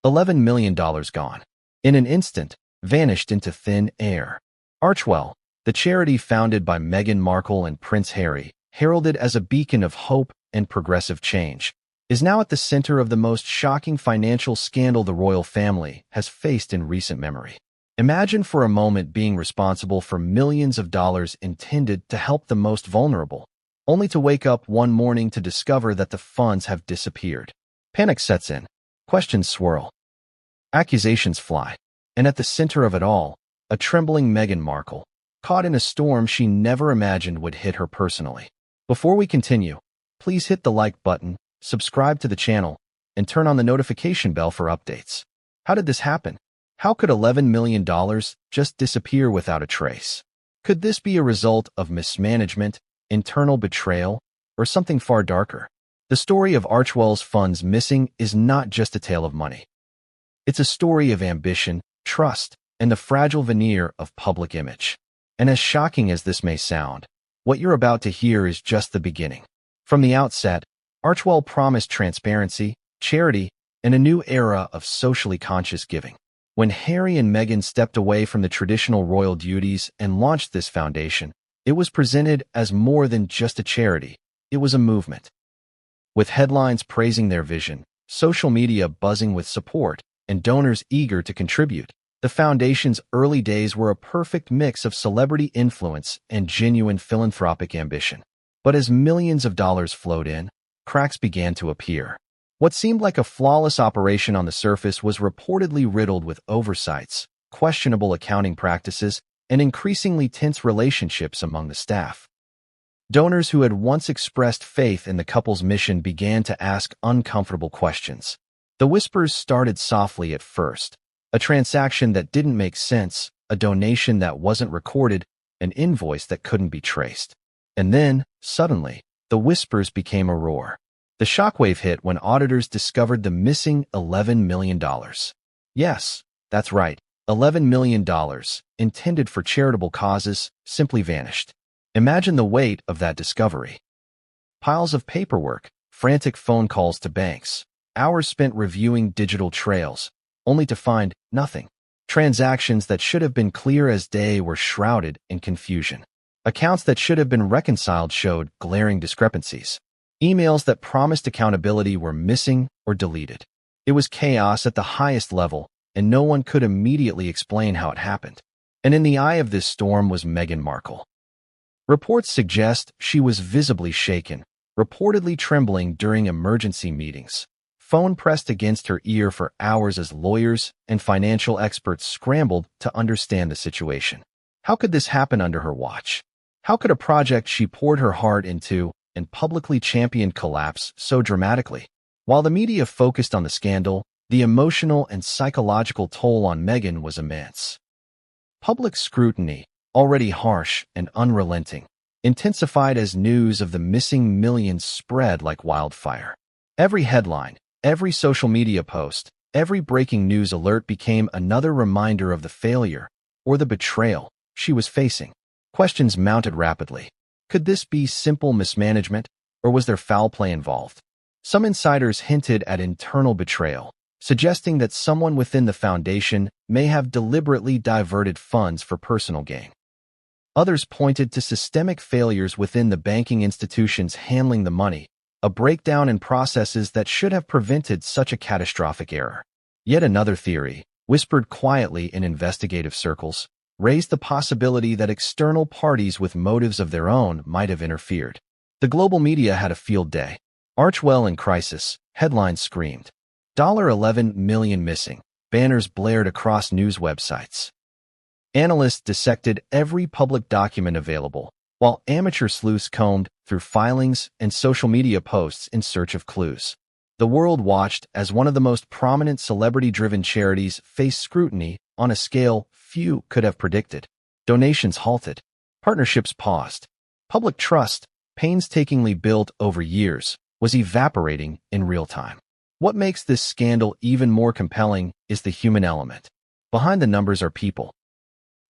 $11 million gone. In an instant, vanished into thin air. Archewell, the charity founded by Meghan Markle and Prince Harry, heralded as a beacon of hope and progressive change, is now at the center of the most shocking financial scandal the royal family has faced in recent memory. Imagine for a moment being responsible for millions of dollars intended to help the most vulnerable, only to wake up one morning to discover that the funds have disappeared. Panic sets in. Questions swirl. Accusations fly. And at the center of it all, a trembling Meghan Markle, caught in a storm she never imagined would hit her personally. Before we continue, please hit the like button, subscribe to the channel, and turn on the notification bell for updates. How did this happen? How could $11 million just disappear without a trace? Could this be a result of mismanagement, internal betrayal, or something far darker? The story of Archewell's funds missing is not just a tale of money. It's a story of ambition, trust, and the fragile veneer of public image. And as shocking as this may sound, what you're about to hear is just the beginning. From the outset, Archewell promised transparency, charity, and a new era of socially conscious giving. When Harry and Meghan stepped away from the traditional royal duties and launched this foundation, it was presented as more than just a charity. It was a movement. With headlines praising their vision, social media buzzing with support, and donors eager to contribute, the foundation's early days were a perfect mix of celebrity influence and genuine philanthropic ambition. But as millions of dollars flowed in, cracks began to appear. What seemed like a flawless operation on the surface was reportedly riddled with oversights, questionable accounting practices, and increasingly tense relationships among the staff. Donors who had once expressed faith in the couple's mission began to ask uncomfortable questions. The whispers started softly at first. A transaction that didn't make sense, a donation that wasn't recorded, an invoice that couldn't be traced. And then, suddenly, the whispers became a roar. The shockwave hit when auditors discovered the missing $11 million. Yes, that's right, $11 million, intended for charitable causes, simply vanished. Imagine the weight of that discovery. Piles of paperwork, frantic phone calls to banks, hours spent reviewing digital trails, only to find nothing. Transactions that should have been clear as day were shrouded in confusion. Accounts that should have been reconciled showed glaring discrepancies. Emails that promised accountability were missing or deleted. It was chaos at the highest level, and no one could immediately explain how it happened. And in the eye of this storm was Meghan Markle. Reports suggest she was visibly shaken, reportedly trembling during emergency meetings. Phone pressed against her ear for hours as lawyers and financial experts scrambled to understand the situation. How could this happen under her watch? How could a project she poured her heart into and publicly championed collapse so dramatically? While the media focused on the scandal, the emotional and psychological toll on Meghan was immense. Public scrutiny, already harsh and unrelenting, intensified as news of the missing millions spread like wildfire. Every headline, every social media post, every breaking news alert became another reminder of the failure or the betrayal she was facing. Questions mounted rapidly. Could this be simple mismanagement, or was there foul play involved? Some insiders hinted at internal betrayal, suggesting that someone within the foundation may have deliberately diverted funds for personal gain. Others pointed to systemic failures within the banking institutions handling the money, a breakdown in processes that should have prevented such a catastrophic error. Yet another theory, whispered quietly in investigative circles, raised the possibility that external parties with motives of their own might have interfered. The global media had a field day. Archewell in crisis, headlines screamed. $11 million missing, banners blared across news websites. Analysts dissected every public document available, while amateur sleuths combed through filings and social media posts in search of clues. The world watched as one of the most prominent celebrity-driven charities faced scrutiny on a scale few could have predicted. Donations halted. Partnerships paused. Public trust, painstakingly built over years, was evaporating in real time. What makes this scandal even more compelling is the human element. Behind the numbers are people.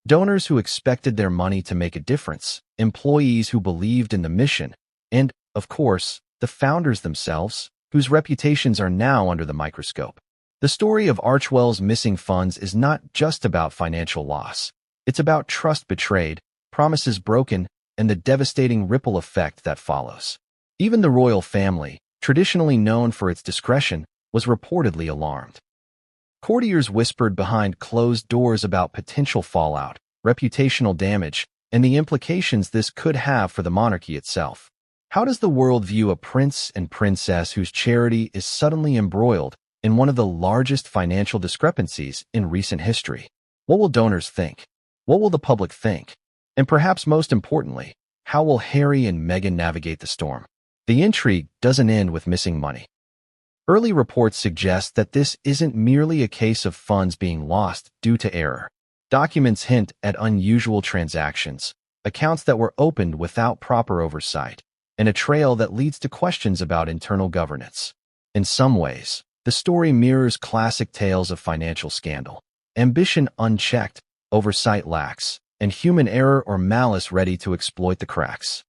Donors who expected their money to make a difference, employees who believed in the mission, and, of course, the founders themselves, whose reputations are now under the microscope. The story of Archewell's missing funds is not just about financial loss. It's about trust betrayed, promises broken, and the devastating ripple effect that follows. Even the royal family, traditionally known for its discretion, was reportedly alarmed. Courtiers whispered behind closed doors about potential fallout, reputational damage, and the implications this could have for the monarchy itself. How does the world view a prince and princess whose charity is suddenly embroiled in one of the largest financial discrepancies in recent history? What will donors think? What will the public think? And perhaps most importantly, how will Harry and Meghan navigate the storm? The intrigue doesn't end with missing money. Early reports suggest that this isn't merely a case of funds being lost due to error. Documents hint at unusual transactions, accounts that were opened without proper oversight, and a trail that leads to questions about internal governance. In some ways, the story mirrors classic tales of financial scandal. Ambition unchecked, oversight lax, and human error or malice ready to exploit the cracks.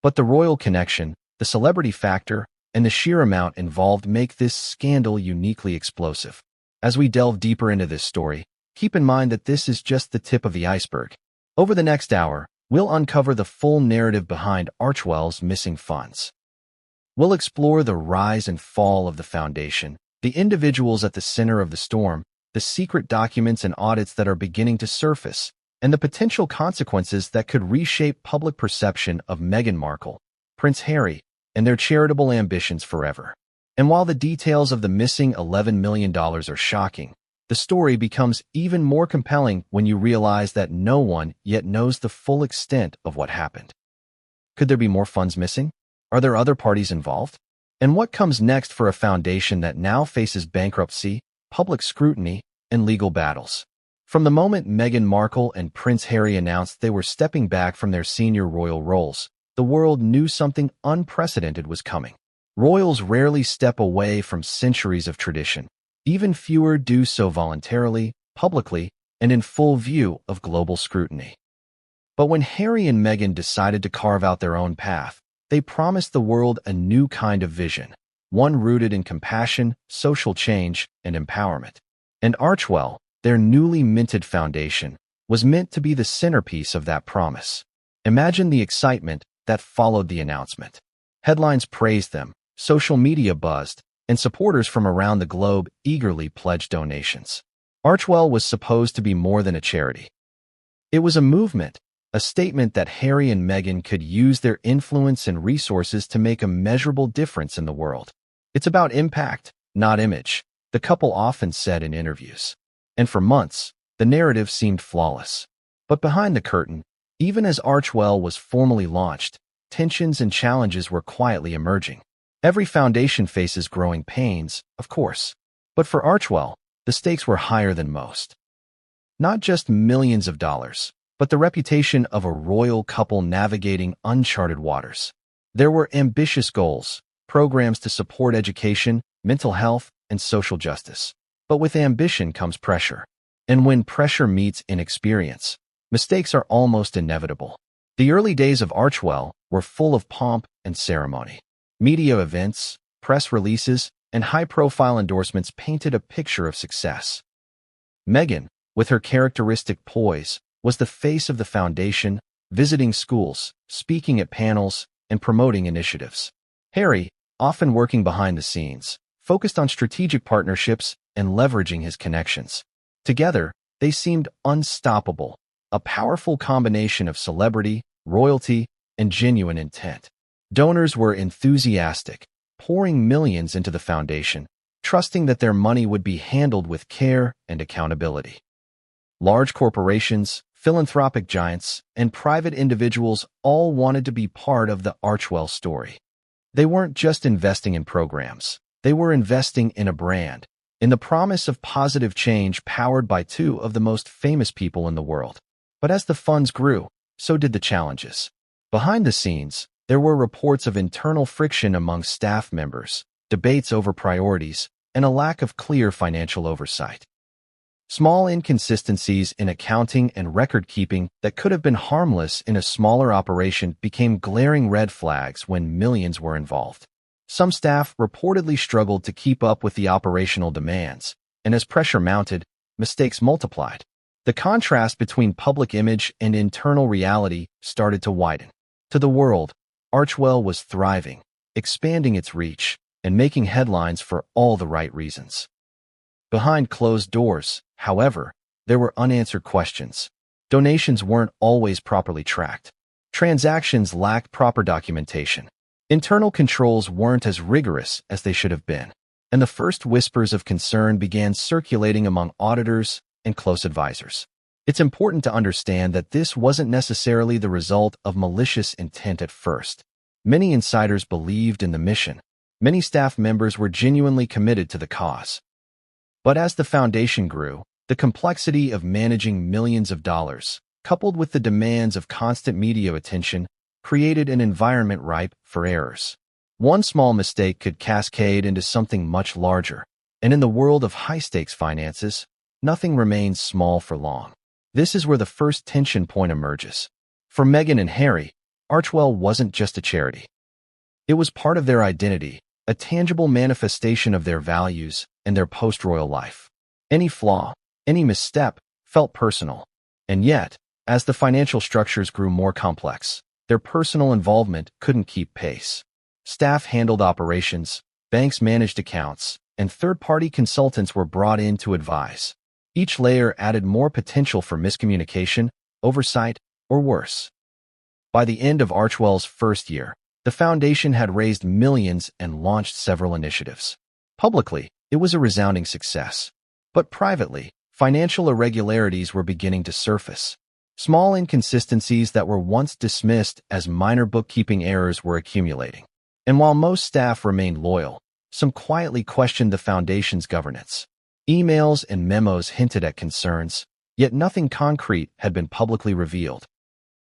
But the royal connection, the celebrity factor, and the sheer amount involved make this scandal uniquely explosive. As we delve deeper into this story, keep in mind that this is just the tip of the iceberg. Over the next hour, we'll uncover the full narrative behind Archewell's missing funds. We'll explore the rise and fall of the foundation, the individuals at the center of the storm, the secret documents and audits that are beginning to surface, and the potential consequences that could reshape public perception of Meghan Markle, Prince Harry, and their charitable ambitions forever. And while the details of the missing $11 million are shocking, the story becomes even more compelling when you realize that no one yet knows the full extent of what happened. Could there be more funds missing? Are there other parties involved? And what comes next for a foundation that now faces bankruptcy, public scrutiny, and legal battles? From the moment Meghan Markle and Prince Harry announced they were stepping back from their senior royal roles, the world knew something unprecedented was coming. Royals rarely step away from centuries of tradition. Even fewer do so voluntarily, publicly, and in full view of global scrutiny. But when Harry and Meghan decided to carve out their own path, they promised the world a new kind of vision, one rooted in compassion, social change, and empowerment. And Archewell, their newly minted foundation, was meant to be the centerpiece of that promise. Imagine the excitement that followed the announcement. Headlines praised them, social media buzzed, and supporters from around the globe eagerly pledged donations. Archewell was supposed to be more than a charity. It was a movement, a statement that Harry and Meghan could use their influence and resources to make a measurable difference in the world. It's about impact, not image, the couple often said in interviews. And for months, the narrative seemed flawless. But behind the curtain, even as Archewell was formally launched, tensions and challenges were quietly emerging. Every foundation faces growing pains, of course. But for Archewell, the stakes were higher than most. Not just millions of dollars, but the reputation of a royal couple navigating uncharted waters. There were ambitious goals, programs to support education, mental health, and social justice. But with ambition comes pressure. And when pressure meets inexperience, mistakes are almost inevitable. The early days of Archewell were full of pomp and ceremony. Media events, press releases, and high-profile endorsements painted a picture of success. Meghan, with her characteristic poise, was the face of the foundation, visiting schools, speaking at panels, and promoting initiatives. Harry, often working behind the scenes, focused on strategic partnerships and leveraging his connections. Together, they seemed unstoppable, a powerful combination of celebrity, royalty, and genuine intent. Donors were enthusiastic, pouring millions into the foundation, trusting that their money would be handled with care and accountability. Large corporations, philanthropic giants, and private individuals all wanted to be part of the Archewell story. They weren't just investing in programs. They were investing in a brand, in the promise of positive change powered by two of the most famous people in the world. But as the funds grew, so did the challenges. Behind the scenes, there were reports of internal friction among staff members, debates over priorities, and a lack of clear financial oversight. Small inconsistencies in accounting and record-keeping that could have been harmless in a smaller operation became glaring red flags when millions were involved. Some staff reportedly struggled to keep up with the operational demands, and as pressure mounted, mistakes multiplied. The contrast between public image and internal reality started to widen. To the world, Archewell was thriving, expanding its reach, and making headlines for all the right reasons. Behind closed doors, however, there were unanswered questions. Donations weren't always properly tracked. Transactions lacked proper documentation. Internal controls weren't as rigorous as they should have been, and the first whispers of concern began circulating among auditors and close advisors. It's important to understand that this wasn't necessarily the result of malicious intent at first. Many insiders believed in the mission. Many staff members were genuinely committed to the cause. But as the foundation grew, the complexity of managing millions of dollars, coupled with the demands of constant media attention, created an environment ripe for errors. One small mistake could cascade into something much larger, and in the world of high-stakes finances, nothing remains small for long. This is where the first tension point emerges. For Meghan and Harry, Archewell wasn't just a charity. It was part of their identity, a tangible manifestation of their values and their post-royal life. Any flaw, any misstep, felt personal. And yet, as the financial structures grew more complex, their personal involvement couldn't keep pace. Staff handled operations, banks managed accounts, and third-party consultants were brought in to advise. Each layer added more potential for miscommunication, oversight, or worse. By the end of Archewell's first year, the foundation had raised millions and launched several initiatives. Publicly, it was a resounding success. But privately, financial irregularities were beginning to surface. Small inconsistencies that were once dismissed as minor bookkeeping errors were accumulating. And while most staff remained loyal, some quietly questioned the foundation's governance. Emails and memos hinted at concerns, yet nothing concrete had been publicly revealed.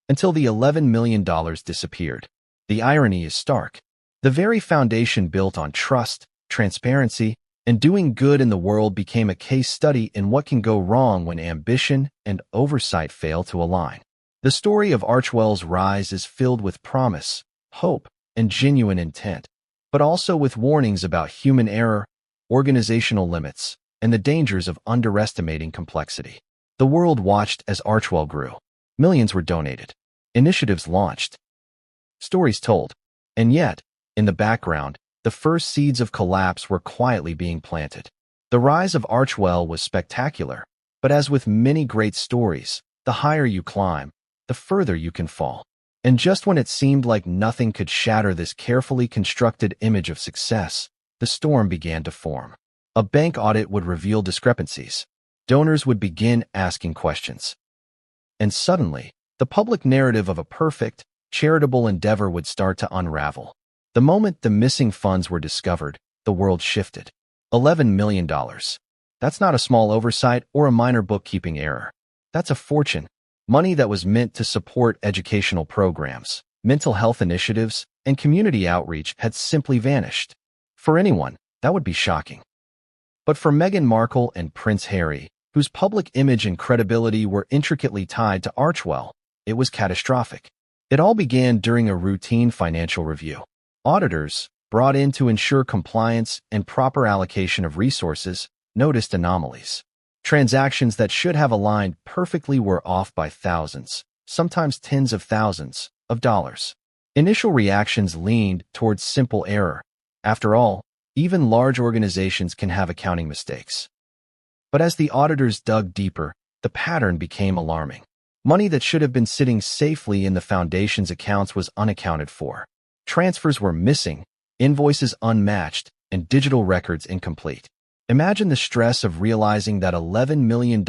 Until the $11 million disappeared. The irony is stark. The very foundation built on trust, transparency, and doing good in the world became a case study in what can go wrong when ambition and oversight fail to align. The story of Archewell's rise is filled with promise, hope, and genuine intent, but also with warnings about human error, organizational limits, and the dangers of underestimating complexity. The world watched as Archewell grew. Millions were donated. Initiatives launched. Stories told. And yet, in the background, the first seeds of collapse were quietly being planted. The rise of Archewell was spectacular, but as with many great stories, the higher you climb, the further you can fall. And just when it seemed like nothing could shatter this carefully constructed image of success, the storm began to form. A bank audit would reveal discrepancies. Donors would begin asking questions. And suddenly, the public narrative of a perfect, charitable endeavor would start to unravel. The moment the missing funds were discovered, the world shifted. $11 million. That's not a small oversight or a minor bookkeeping error. That's a fortune. Money that was meant to support educational programs, mental health initiatives, and community outreach had simply vanished. For anyone, that would be shocking. But for Meghan Markle and Prince Harry, whose public image and credibility were intricately tied to Archewell, it was catastrophic. It all began during a routine financial review. Auditors, brought in to ensure compliance and proper allocation of resources, noticed anomalies. Transactions that should have aligned perfectly were off by thousands, sometimes tens of thousands, of dollars. Initial reactions leaned towards simple error. After all, even large organizations can have accounting mistakes. But as the auditors dug deeper, the pattern became alarming. Money that should have been sitting safely in the foundation's accounts was unaccounted for. Transfers were missing, invoices unmatched, and digital records incomplete. Imagine the stress of realizing that $11 million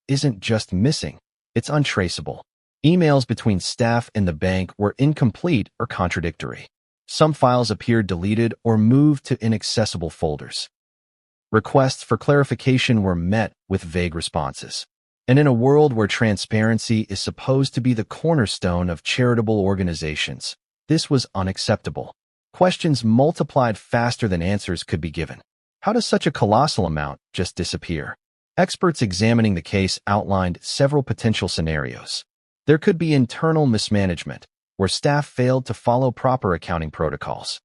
isn't just missing, it's untraceable. Emails between staff and the bank were incomplete or contradictory. Some files appeared deleted or moved to inaccessible folders. Requests for clarification were met with vague responses. And in a world where transparency is supposed to be the cornerstone of charitable organizations, this was unacceptable. Questions multiplied faster than answers could be given. How does such a colossal amount just disappear? Experts examining the case outlined several potential scenarios. There could be internal mismanagement, where staff failed to follow proper accounting protocols.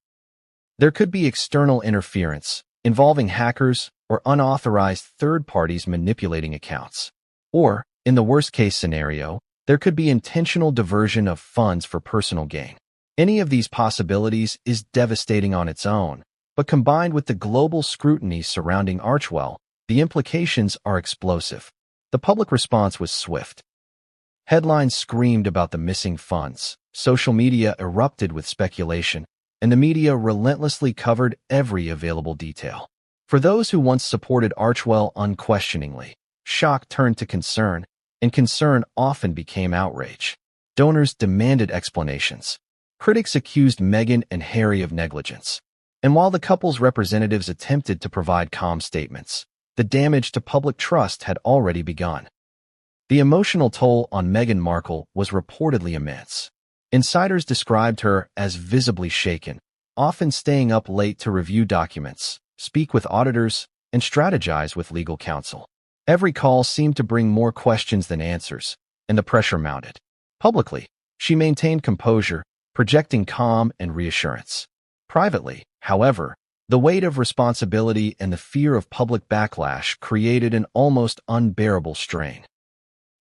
There could be external interference, involving hackers or unauthorized third parties manipulating accounts. Or, in the worst-case scenario, there could be intentional diversion of funds for personal gain. Any of these possibilities is devastating on its own, but combined with the global scrutiny surrounding Archewell, the implications are explosive. The public response was swift. Headlines screamed about the missing funds, social media erupted with speculation, and the media relentlessly covered every available detail. For those who once supported Archewell unquestioningly, shock turned to concern, and concern often became outrage. Donors demanded explanations. Critics accused Meghan and Harry of negligence. And while the couple's representatives attempted to provide calm statements, the damage to public trust had already begun. The emotional toll on Meghan Markle was reportedly immense. Insiders described her as visibly shaken, often staying up late to review documents, speak with auditors, and strategize with legal counsel. Every call seemed to bring more questions than answers, and the pressure mounted. Publicly, she maintained composure, projecting calm and reassurance. Privately, however, the weight of responsibility and the fear of public backlash created an almost unbearable strain.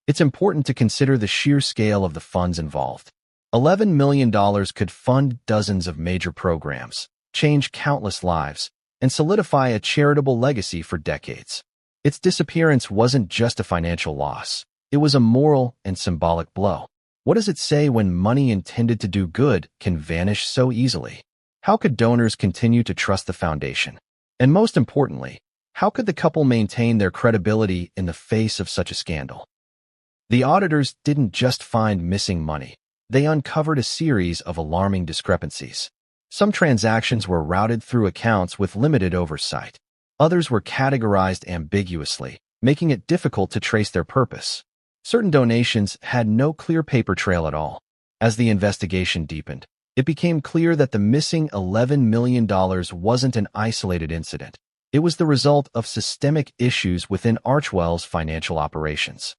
It's important to consider the sheer scale of the funds involved. $11 million could fund dozens of major programs, change countless lives, and solidify a charitable legacy for decades. Its disappearance wasn't just a financial loss. It was a moral and symbolic blow. What does it say when money intended to do good can vanish so easily? How could donors continue to trust the foundation? And most importantly, how could the couple maintain their credibility in the face of such a scandal? The auditors didn't just find missing money. They uncovered a series of alarming discrepancies. Some transactions were routed through accounts with limited oversight. Others were categorized ambiguously, making it difficult to trace their purpose. Certain donations had no clear paper trail at all. As the investigation deepened, it became clear that the missing $11 million wasn't an isolated incident. It was the result of systemic issues within Archewell's financial operations.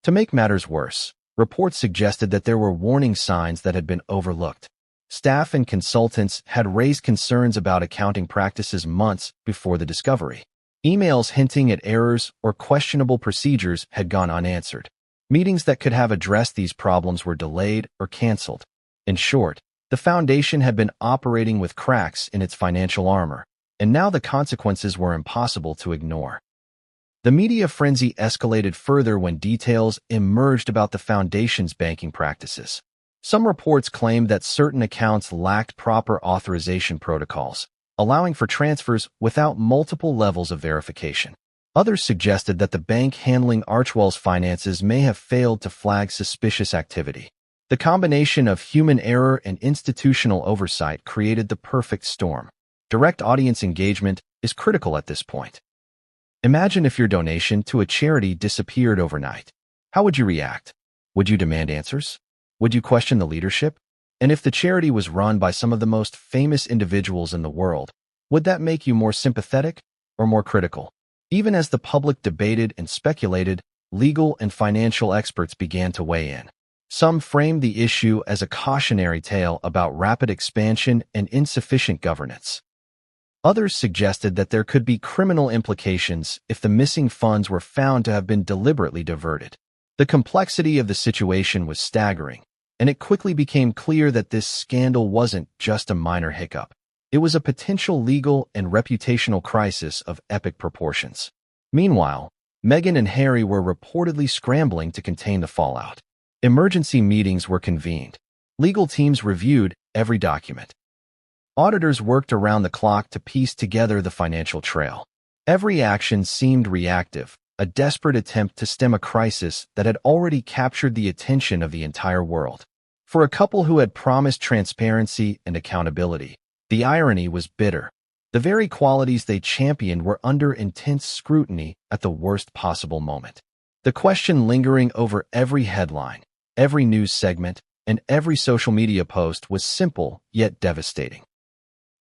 To make matters worse, reports suggested that there were warning signs that had been overlooked. Staff and consultants had raised concerns about accounting practices months before the discovery. Emails hinting at errors or questionable procedures had gone unanswered. Meetings that could have addressed these problems were delayed or canceled. In short, the foundation had been operating with cracks in its financial armor, and now the consequences were impossible to ignore. The media frenzy escalated further when details emerged about the foundation's banking practices. Some reports claimed that certain accounts lacked proper authorization protocols, allowing for transfers without multiple levels of verification. Others suggested that the bank handling Archewell's finances may have failed to flag suspicious activity. The combination of human error and institutional oversight created the perfect storm. Direct audience engagement is critical at this point. Imagine if your donation to a charity disappeared overnight. How would you react? Would you demand answers? Would you question the leadership? And if the charity was run by some of the most famous individuals in the world, would that make you more sympathetic or more critical? Even as the public debated and speculated, legal and financial experts began to weigh in. Some framed the issue as a cautionary tale about rapid expansion and insufficient governance. Others suggested that there could be criminal implications if the missing funds were found to have been deliberately diverted. The complexity of the situation was staggering, and it quickly became clear that this scandal wasn't just a minor hiccup. It was a potential legal and reputational crisis of epic proportions. Meanwhile, Meghan and Harry were reportedly scrambling to contain the fallout. Emergency meetings were convened. Legal teams reviewed every document. Auditors worked around the clock to piece together the financial trail. Every action seemed reactive, a desperate attempt to stem a crisis that had already captured the attention of the entire world. For a couple who had promised transparency and accountability, the irony was bitter. The very qualities they championed were under intense scrutiny at the worst possible moment. The question lingering over every headline, every news segment, and every social media post was simple yet devastating.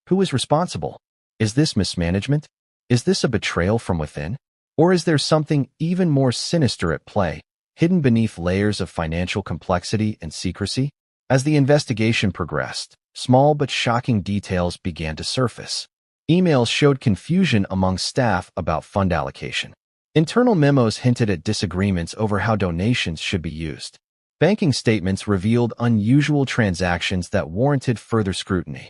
Who is responsible? Is this mismanagement? Is this a betrayal from within? Or is there something even more sinister at play, hidden beneath layers of financial complexity and secrecy? As the investigation progressed, small but shocking details began to surface. Emails showed confusion among staff about fund allocation. Internal memos hinted at disagreements over how donations should be used. Banking statements revealed unusual transactions that warranted further scrutiny.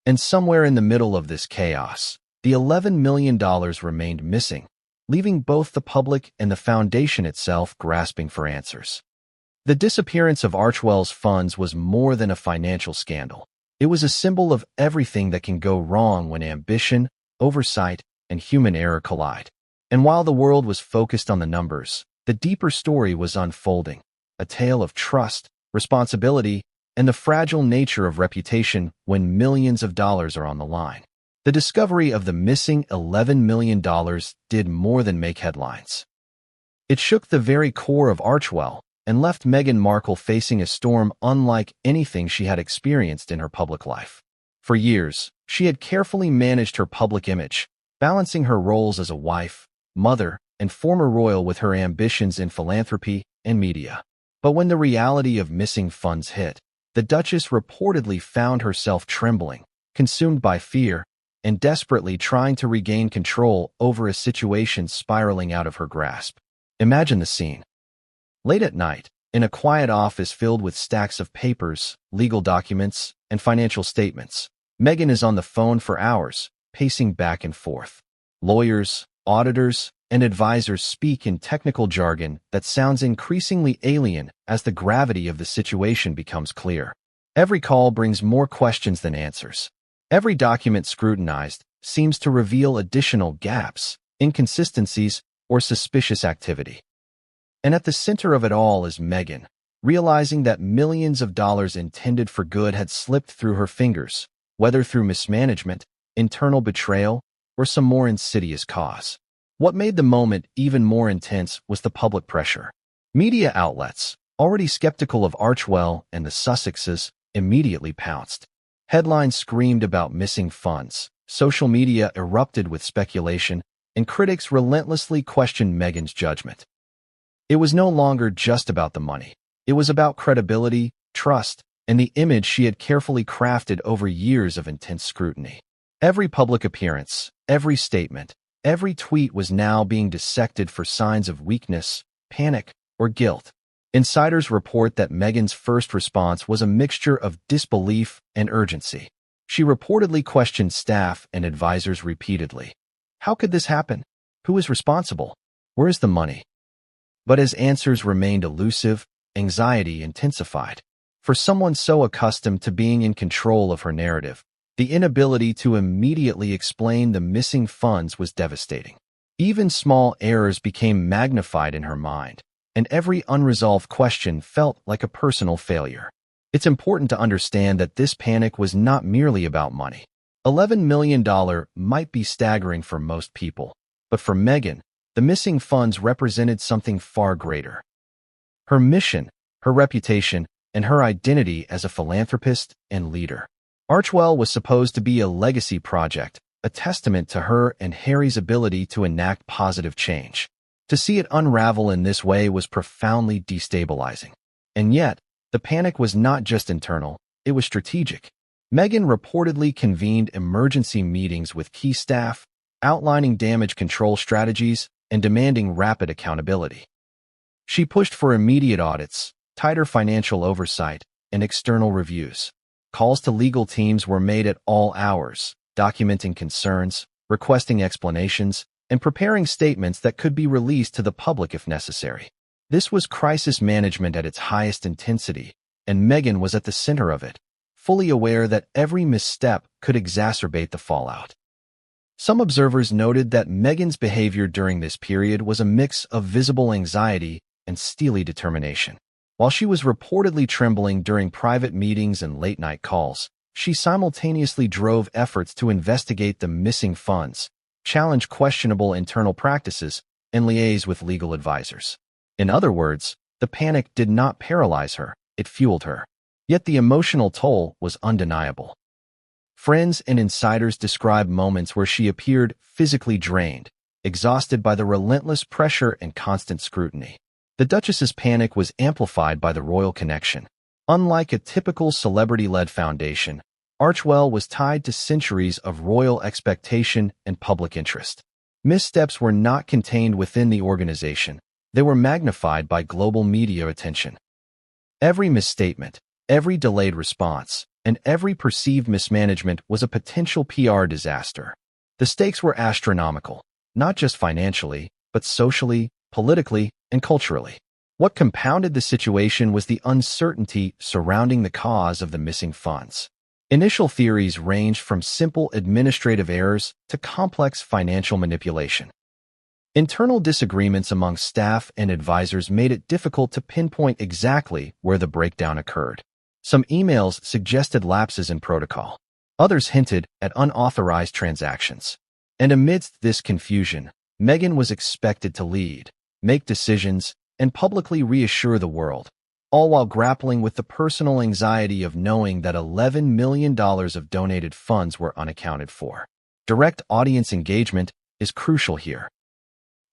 And somewhere in the middle of this chaos, the $11 million remained missing, leaving both the public and the foundation itself grasping for answers. The disappearance of Archewell's funds was more than a financial scandal. It was a symbol of everything that can go wrong when ambition, oversight, and human error collide. And while the world was focused on the numbers, the deeper story was unfolding, a tale of trust, responsibility, and the fragile nature of reputation when millions of dollars are on the line. The discovery of the missing $11 million did more than make headlines. It shook the very core of Archewell and left Meghan Markle facing a storm unlike anything she had experienced in her public life. For years, she had carefully managed her public image, balancing her roles as a wife, mother, and former royal with her ambitions in philanthropy and media. But when the reality of missing funds hit, the Duchess reportedly found herself trembling, consumed by fear, and desperately trying to regain control over a situation spiraling out of her grasp. Imagine the scene. Late at night, in a quiet office filled with stacks of papers, legal documents, and financial statements, Meghan is on the phone for hours, pacing back and forth. Lawyers, auditors, and advisors speak in technical jargon that sounds increasingly alien as the gravity of the situation becomes clear. Every call brings more questions than answers. Every document scrutinized seems to reveal additional gaps, inconsistencies, or suspicious activity. And at the center of it all is Meghan, realizing that millions of dollars intended for good had slipped through her fingers, whether through mismanagement, internal betrayal, or some more insidious cause. What made the moment even more intense was the public pressure. Media outlets, already skeptical of Archewell and the Sussexes, immediately pounced. Headlines screamed about missing funds, social media erupted with speculation, and critics relentlessly questioned Meghan's judgment. It was no longer just about the money. It was about credibility, trust, and the image she had carefully crafted over years of intense scrutiny. Every public appearance, every statement, every tweet was now being dissected for signs of weakness, panic, or guilt. Insiders report that Meghan's first response was a mixture of disbelief and urgency. She reportedly questioned staff and advisors repeatedly. How could this happen? Who is responsible? Where is the money? But as answers remained elusive, anxiety intensified. For someone so accustomed to being in control of her narrative, the inability to immediately explain the missing funds was devastating. Even small errors became magnified in her mind, and every unresolved question felt like a personal failure. It's important to understand that this panic was not merely about money. $11 million might be staggering for most people, but for Meghan, the missing funds represented something far greater. Her mission, her reputation, and her identity as a philanthropist and leader. Archewell was supposed to be a legacy project, a testament to her and Harry's ability to enact positive change. To see it unravel in this way was profoundly destabilizing. And yet, the panic was not just internal, it was strategic. Meghan reportedly convened emergency meetings with key staff, outlining damage control strategies and demanding rapid accountability. She pushed for immediate audits, tighter financial oversight, and external reviews. Calls to legal teams were made at all hours, documenting concerns, requesting explanations, and preparing statements that could be released to the public if necessary. This was crisis management at its highest intensity, and Meghan was at the center of it, fully aware that every misstep could exacerbate the fallout. Some observers noted that Meghan's behavior during this period was a mix of visible anxiety and steely determination. While she was reportedly trembling during private meetings and late-night calls, she simultaneously drove efforts to investigate the missing funds, challenge questionable internal practices, and liaise with legal advisors. In other words, the panic did not paralyze her, it fueled her. Yet the emotional toll was undeniable. Friends and insiders describe moments where she appeared physically drained, exhausted by the relentless pressure and constant scrutiny. The Duchess's panic was amplified by the royal connection. Unlike a typical celebrity-led foundation, Archewell was tied to centuries of royal expectation and public interest. Missteps were not contained within the organization. They were magnified by global media attention. Every misstatement, every delayed response, and every perceived mismanagement was a potential PR disaster. The stakes were astronomical, not just financially, but socially, politically, and culturally. What compounded the situation was the uncertainty surrounding the cause of the missing funds. Initial theories ranged from simple administrative errors to complex financial manipulation. Internal disagreements among staff and advisors made it difficult to pinpoint exactly where the breakdown occurred. Some emails suggested lapses in protocol. Others hinted at unauthorized transactions. And amidst this confusion, Meghan was expected to lead, make decisions, and publicly reassure the world, all while grappling with the personal anxiety of knowing that $11 million of donated funds were unaccounted for. Direct audience engagement is crucial here.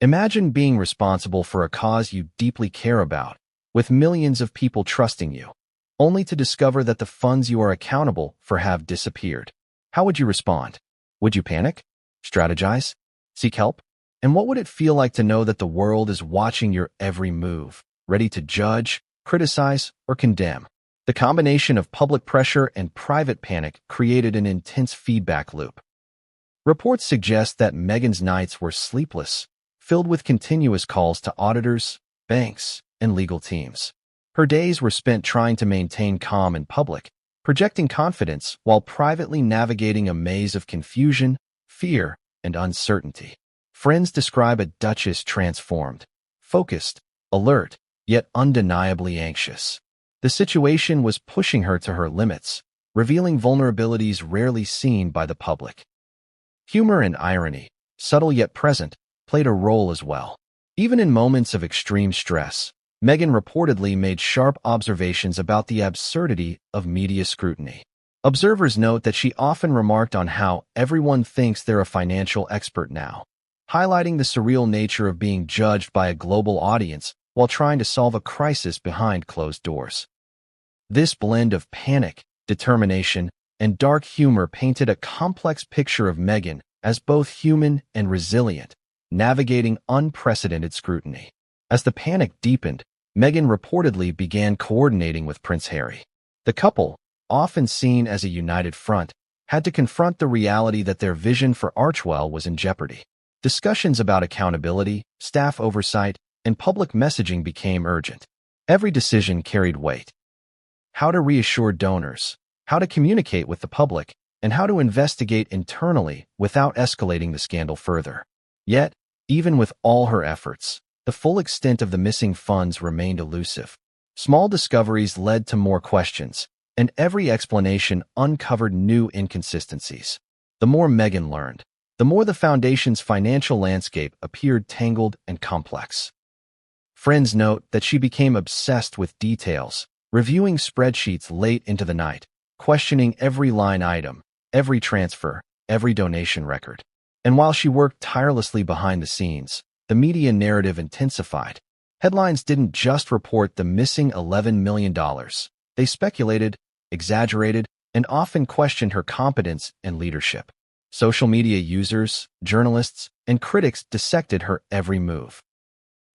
Imagine being responsible for a cause you deeply care about, with millions of people trusting you, only to discover that the funds you are accountable for have disappeared. How would you respond? Would you panic? Strategize? Seek help? And what would it feel like to know that the world is watching your every move, ready to judge, criticize, or condemn? The combination of public pressure and private panic created an intense feedback loop. Reports suggest that Meghan's nights were sleepless, filled with continuous calls to auditors, banks, and legal teams. Her days were spent trying to maintain calm in public, projecting confidence while privately navigating a maze of confusion, fear, and uncertainty. Friends describe a duchess transformed, focused, alert, yet undeniably anxious. The situation was pushing her to her limits, revealing vulnerabilities rarely seen by the public. Humor and irony, subtle yet present, played a role as well. Even in moments of extreme stress, Meghan reportedly made sharp observations about the absurdity of media scrutiny. Observers note that she often remarked on how everyone thinks they're a financial expert now, highlighting the surreal nature of being judged by a global audience while trying to solve a crisis behind closed doors. This blend of panic, determination, and dark humor painted a complex picture of Meghan as both human and resilient, navigating unprecedented scrutiny. As the panic deepened, Meghan reportedly began coordinating with Prince Harry. The couple, often seen as a united front, had to confront the reality that their vision for Archewell was in jeopardy. Discussions about accountability, staff oversight, and public messaging became urgent. Every decision carried weight. How to reassure donors, how to communicate with the public, and how to investigate internally without escalating the scandal further. Yet, even with all her efforts, the full extent of the missing funds remained elusive. Small discoveries led to more questions, and every explanation uncovered new inconsistencies. The more Meghan learned, the more the foundation's financial landscape appeared tangled and complex. Friends note that she became obsessed with details, reviewing spreadsheets late into the night, questioning every line item, every transfer, every donation record. And while she worked tirelessly behind the scenes, the media narrative intensified. Headlines didn't just report the missing $11 million. They speculated, exaggerated, and often questioned her competence and leadership. Social media users, journalists, and critics dissected her every move.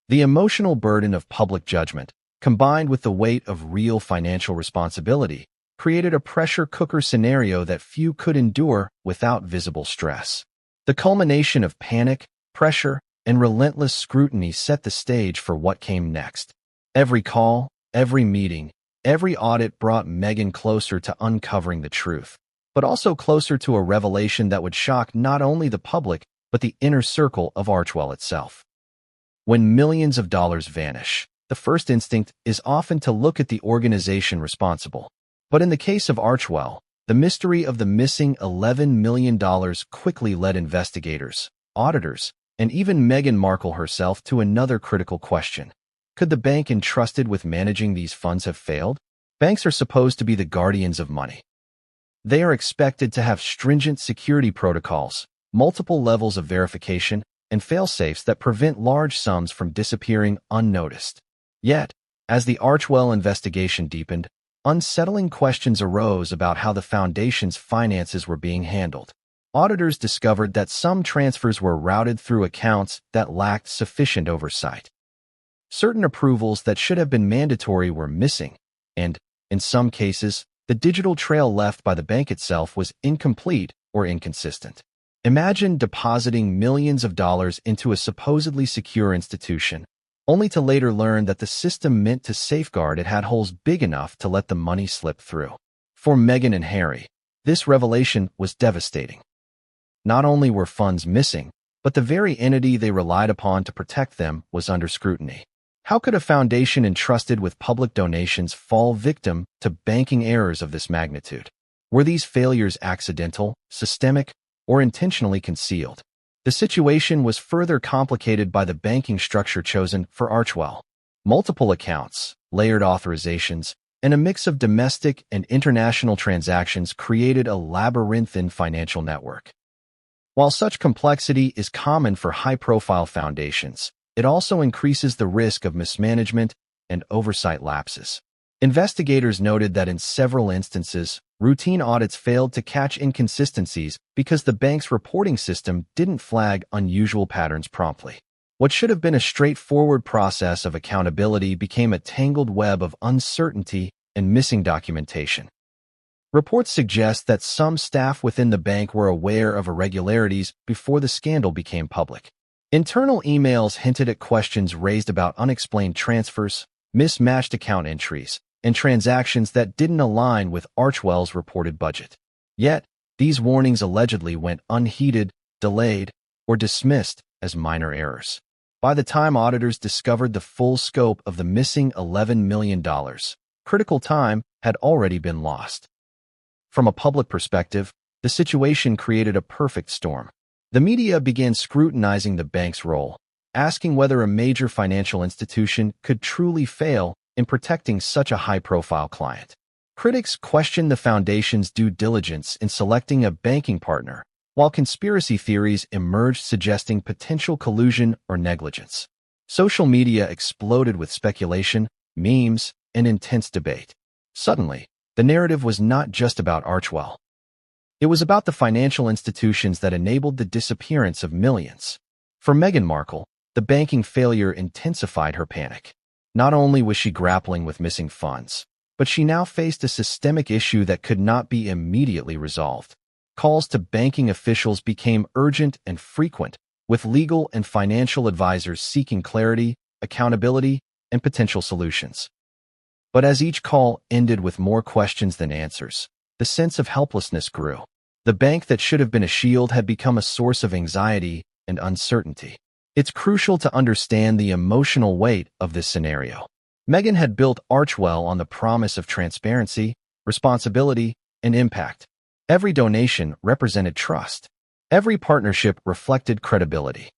The emotional burden of public judgment, combined with the weight of real financial responsibility, created a pressure cooker scenario that few could endure without visible stress. The culmination of panic, pressure, and relentless scrutiny set the stage for what came next. Every call, every meeting, every audit brought Meghan closer to uncovering the truth, but also closer to a revelation that would shock not only the public, but the inner circle of Archewell itself. When millions of dollars vanish, the first instinct is often to look at the organization responsible. But in the case of Archewell, the mystery of the missing $11 million quickly led investigators, auditors, and even Meghan Markle herself to another critical question. Could the bank entrusted with managing these funds have failed? Banks are supposed to be the guardians of money. They are expected to have stringent security protocols, multiple levels of verification, and fail-safes that prevent large sums from disappearing unnoticed. Yet, as the Archewell investigation deepened, unsettling questions arose about how the foundation's finances were being handled. Auditors discovered that some transfers were routed through accounts that lacked sufficient oversight. Certain approvals that should have been mandatory were missing, and, in some cases, the digital trail left by the bank itself was incomplete or inconsistent. Imagine depositing millions of dollars into a supposedly secure institution, only to later learn that the system meant to safeguard it had holes big enough to let the money slip through. For Meghan and Harry, this revelation was devastating. Not only were funds missing, but the very entity they relied upon to protect them was under scrutiny. How could a foundation entrusted with public donations fall victim to banking errors of this magnitude? Were these failures accidental, systemic, or intentionally concealed? The situation was further complicated by the banking structure chosen for Archewell. Multiple accounts, layered authorizations, and a mix of domestic and international transactions created a labyrinthine financial network. While such complexity is common for high-profile foundations, it also increases the risk of mismanagement and oversight lapses. Investigators noted that in several instances, routine audits failed to catch inconsistencies because the bank's reporting system didn't flag unusual patterns promptly. What should have been a straightforward process of accountability became a tangled web of uncertainty and missing documentation. Reports suggest that some staff within the bank were aware of irregularities before the scandal became public. Internal emails hinted at questions raised about unexplained transfers, mismatched account entries, and transactions that didn't align with Archewell's reported budget. Yet, these warnings allegedly went unheeded, delayed, or dismissed as minor errors. By the time auditors discovered the full scope of the missing $11 million, critical time had already been lost. From a public perspective, the situation created a perfect storm. The media began scrutinizing the bank's role, asking whether a major financial institution could truly fail in protecting such a high-profile client. Critics questioned the foundation's due diligence in selecting a banking partner, while conspiracy theories emerged suggesting potential collusion or negligence. Social media exploded with speculation, memes, and intense debate. Suddenly, the narrative was not just about Archewell. It was about the financial institutions that enabled the disappearance of millions. For Meghan Markle, the banking failure intensified her panic. Not only was she grappling with missing funds, but she now faced a systemic issue that could not be immediately resolved. Calls to banking officials became urgent and frequent, with legal and financial advisors seeking clarity, accountability, and potential solutions. But as each call ended with more questions than answers, the sense of helplessness grew. The bank that should have been a shield had become a source of anxiety and uncertainty. It's crucial to understand the emotional weight of this scenario. Meghan had built Archewell on the promise of transparency, responsibility, and impact. Every donation represented trust. Every partnership reflected credibility.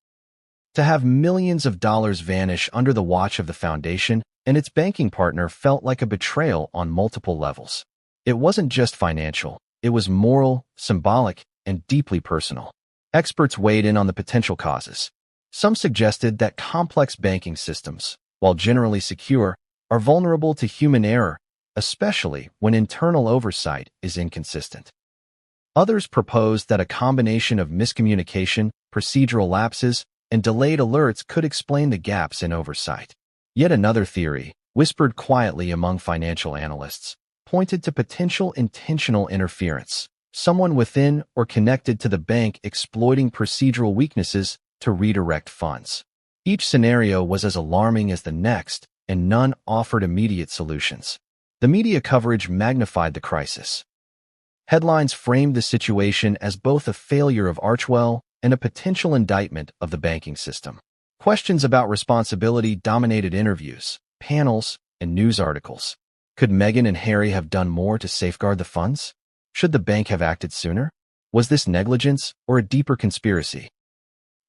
To have millions of dollars vanish under the watch of the foundation and its banking partner felt like a betrayal on multiple levels. It wasn't just financial, it was moral, symbolic, and deeply personal. Experts weighed in on the potential causes. Some suggested that complex banking systems, while generally secure, are vulnerable to human error, especially when internal oversight is inconsistent. Others proposed that a combination of miscommunication, procedural lapses, and delayed alerts could explain the gaps in oversight. Yet another theory, whispered quietly among financial analysts, pointed to potential intentional interference, someone within or connected to the bank exploiting procedural weaknesses to redirect funds. Each scenario was as alarming as the next, and none offered immediate solutions. The media coverage magnified the crisis. Headlines framed the situation as both a failure of Archewell and a potential indictment of the banking system. Questions about responsibility dominated interviews, panels, and news articles. Could Meghan and Harry have done more to safeguard the funds? Should the bank have acted sooner? Was this negligence or a deeper conspiracy?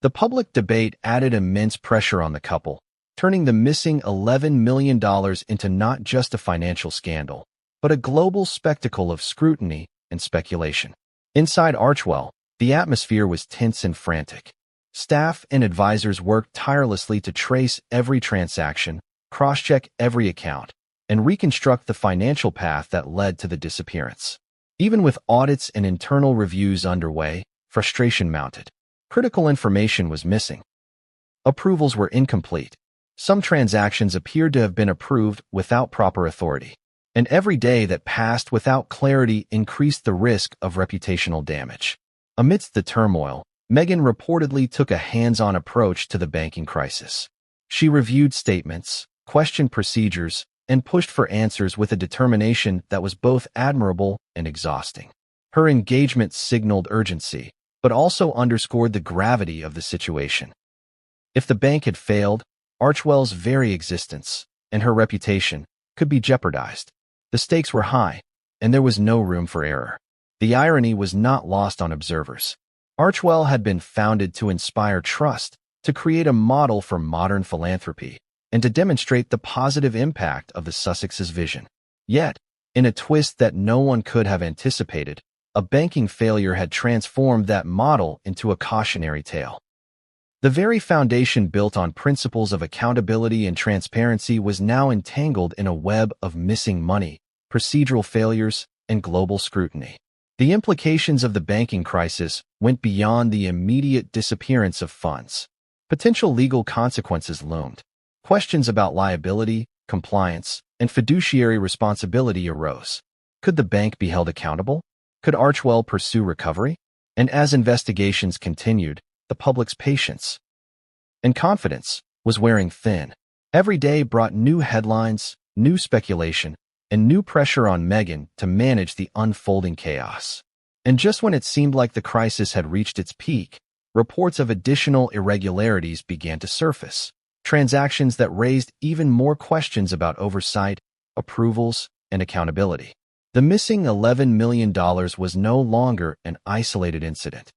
The public debate added immense pressure on the couple, turning the missing $11 million into not just a financial scandal, but a global spectacle of scrutiny and speculation. Inside Archewell, the atmosphere was tense and frantic. Staff and advisors worked tirelessly to trace every transaction, cross-check every account, and reconstruct the financial path that led to the disappearance. Even with audits and internal reviews underway, frustration mounted. Critical information was missing. Approvals were incomplete. Some transactions appeared to have been approved without proper authority. And every day that passed without clarity increased the risk of reputational damage. Amidst the turmoil, Meghan reportedly took a hands-on approach to the banking crisis. She reviewed statements, questioned procedures, and pushed for answers with a determination that was both admirable and exhausting. Her engagement signaled urgency, but also underscored the gravity of the situation. If the bank had failed, Archewell's very existence and her reputation could be jeopardized. The stakes were high, and there was no room for error. The irony was not lost on observers. Archewell had been founded to inspire trust, to create a model for modern philanthropy, and to demonstrate the positive impact of the Sussex's vision. Yet, in a twist that no one could have anticipated, a banking failure had transformed that model into a cautionary tale. The very foundation built on principles of accountability and transparency was now entangled in a web of missing money, procedural failures, and global scrutiny. The implications of the banking crisis went beyond the immediate disappearance of funds. Potential legal consequences loomed. Questions about liability, compliance, and fiduciary responsibility arose. Could the bank be held accountable? Could Archewell pursue recovery? And as investigations continued, the public's patience and confidence was wearing thin. Every day brought new headlines, new speculation, and new pressure on Meghan to manage the unfolding chaos. And just when it seemed like the crisis had reached its peak, reports of additional irregularities began to surface, transactions that raised even more questions about oversight, approvals, and accountability. The missing $11 million was no longer an isolated incident.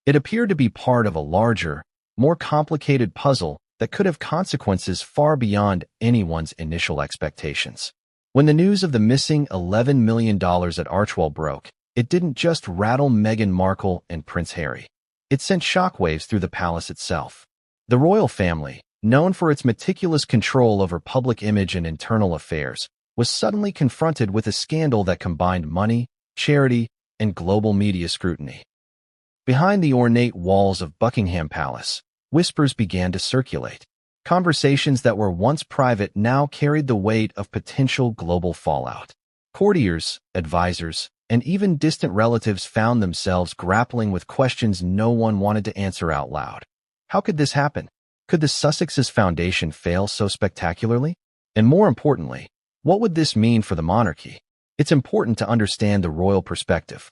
It appeared to be part of a larger, more complicated puzzle that could have consequences far beyond anyone's initial expectations. When the news of the missing $11 million at Archewell broke, it didn't just rattle Meghan Markle and Prince Harry. It sent shockwaves through the palace itself. The royal family, known for its meticulous control over public image and internal affairs, was suddenly confronted with a scandal that combined money, charity, and global media scrutiny. Behind the ornate walls of Buckingham Palace, whispers began to circulate. Conversations that were once private now carried the weight of potential global fallout. Courtiers, advisors, and even distant relatives found themselves grappling with questions no one wanted to answer out loud. How could this happen? Could the Sussex's foundation fail so spectacularly? And more importantly, what would this mean for the monarchy? It's important to understand the royal perspective.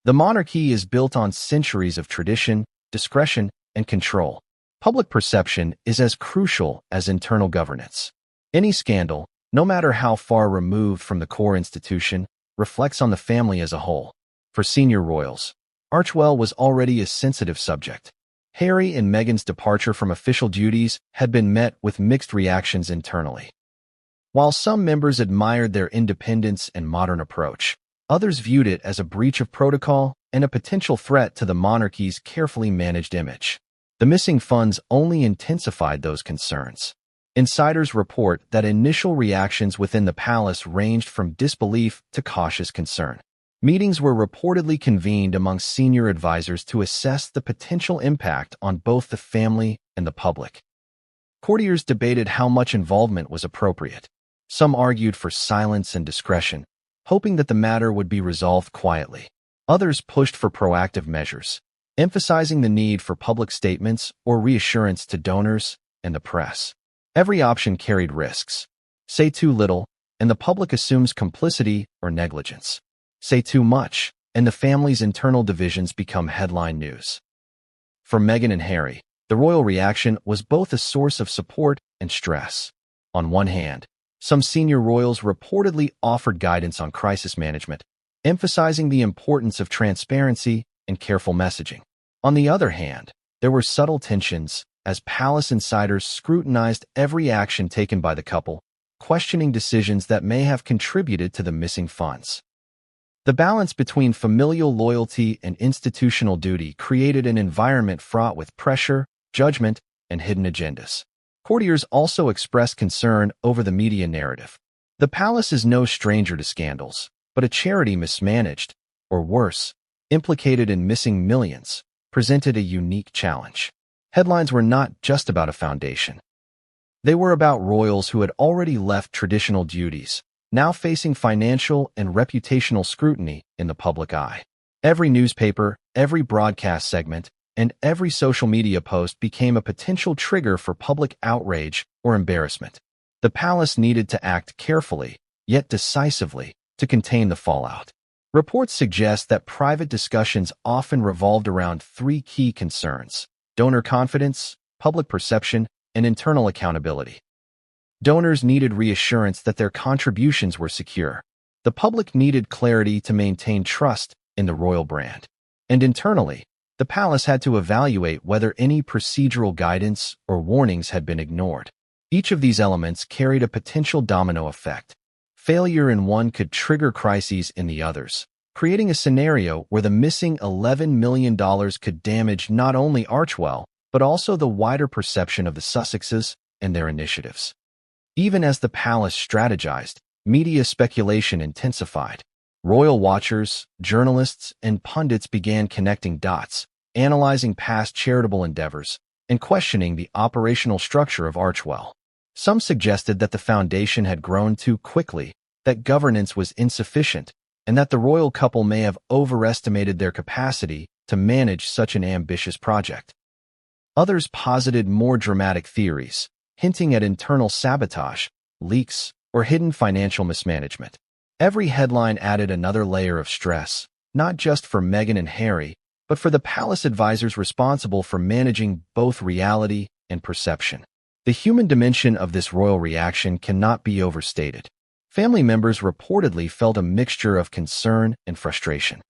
The monarchy is built on centuries of tradition, discretion, and control. Public perception is as crucial as internal governance. Any scandal, no matter how far removed from the core institution, reflects on the family as a whole. For senior royals, Archewell was already a sensitive subject. Harry and Meghan's departure from official duties had been met with mixed reactions internally. While some members admired their independence and modern approach, others viewed it as a breach of protocol and a potential threat to the monarchy's carefully managed image. The missing funds only intensified those concerns. Insiders report that initial reactions within the palace ranged from disbelief to cautious concern. Meetings were reportedly convened among senior advisors to assess the potential impact on both the family and the public. Courtiers debated how much involvement was appropriate. Some argued for silence and discretion, hoping that the matter would be resolved quietly. Others pushed for proactive measures, emphasizing the need for public statements or reassurance to donors and the press. Every option carried risks. Say too little, and the public assumes complicity or negligence. Say too much, and the family's internal divisions become headline news. For Meghan and Harry, the royal reaction was both a source of support and stress. On one hand, some senior royals reportedly offered guidance on crisis management, emphasizing the importance of transparency and careful messaging. On the other hand, there were subtle tensions as palace insiders scrutinized every action taken by the couple, questioning decisions that may have contributed to the missing funds. The balance between familial loyalty and institutional duty created an environment fraught with pressure, judgment, and hidden agendas. Courtiers also expressed concern over the media narrative. The palace is no stranger to scandals, but a charity mismanaged, or worse, implicated in missing millions, presented a unique challenge. Headlines were not just about a foundation. They were about royals who had already left traditional duties, now facing financial and reputational scrutiny in the public eye. Every newspaper, every broadcast segment, and every social media post became a potential trigger for public outrage or embarrassment. The palace needed to act carefully, yet decisively, to contain the fallout. Reports suggest that private discussions often revolved around three key concerns: donor confidence, public perception, and internal accountability. Donors needed reassurance that their contributions were secure. The public needed clarity to maintain trust in the royal brand. And internally, the palace had to evaluate whether any procedural guidance or warnings had been ignored. Each of these elements carried a potential domino effect. Failure in one could trigger crises in the others, creating a scenario where the missing $11 million could damage not only Archewell, but also the wider perception of the Sussexes and their initiatives. Even as the palace strategized, media speculation intensified. Royal watchers, journalists, and pundits began connecting dots, analyzing past charitable endeavors, and questioning the operational structure of Archewell. Some suggested that the foundation had grown too quickly, that governance was insufficient, and that the royal couple may have overestimated their capacity to manage such an ambitious project. Others posited more dramatic theories, hinting at internal sabotage, leaks, or hidden financial mismanagement. Every headline added another layer of stress, not just for Meghan and Harry, but for the palace advisors responsible for managing both reality and perception. The human dimension of this royal reaction cannot be overstated. Family members reportedly felt a mixture of concern and frustration.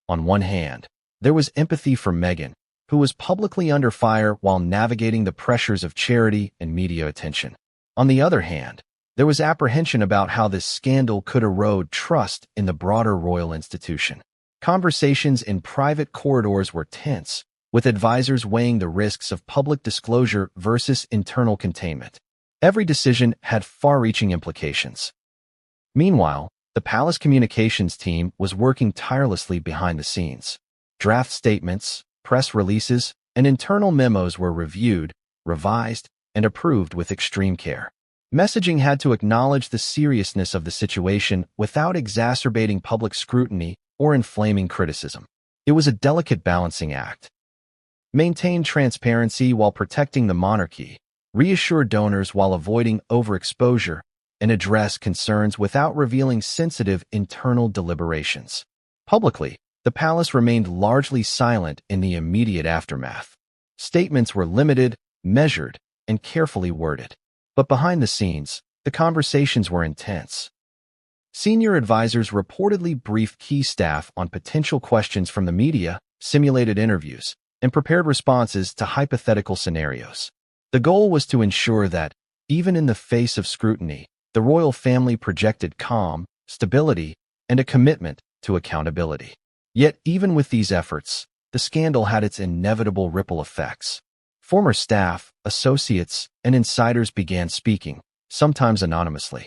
On one hand, there was empathy for Meghan, who was publicly under fire while navigating the pressures of charity and media attention. On the other hand, there was apprehension about how this scandal could erode trust in the broader royal institution. Conversations in private corridors were tense, with advisors weighing the risks of public disclosure versus internal containment. Every decision had far-reaching implications. Meanwhile, the palace communications team was working tirelessly behind the scenes. Draft statements, press releases, and internal memos were reviewed, revised, and approved with extreme care. Messaging had to acknowledge the seriousness of the situation without exacerbating public scrutiny or inflaming criticism. It was a delicate balancing act. Maintain transparency while protecting the monarchy, reassure donors while avoiding overexposure, and address concerns without revealing sensitive internal deliberations. Publicly, the palace remained largely silent in the immediate aftermath. Statements were limited, measured, and carefully worded. But behind the scenes, the conversations were intense. Senior advisors reportedly briefed key staff on potential questions from the media, simulated interviews, and prepared responses to hypothetical scenarios. The goal was to ensure that, even in the face of scrutiny, the royal family projected calm, stability, and a commitment to accountability. Yet, even with these efforts, the scandal had its inevitable ripple effects. Former staff, associates, and insiders began speaking, sometimes anonymously,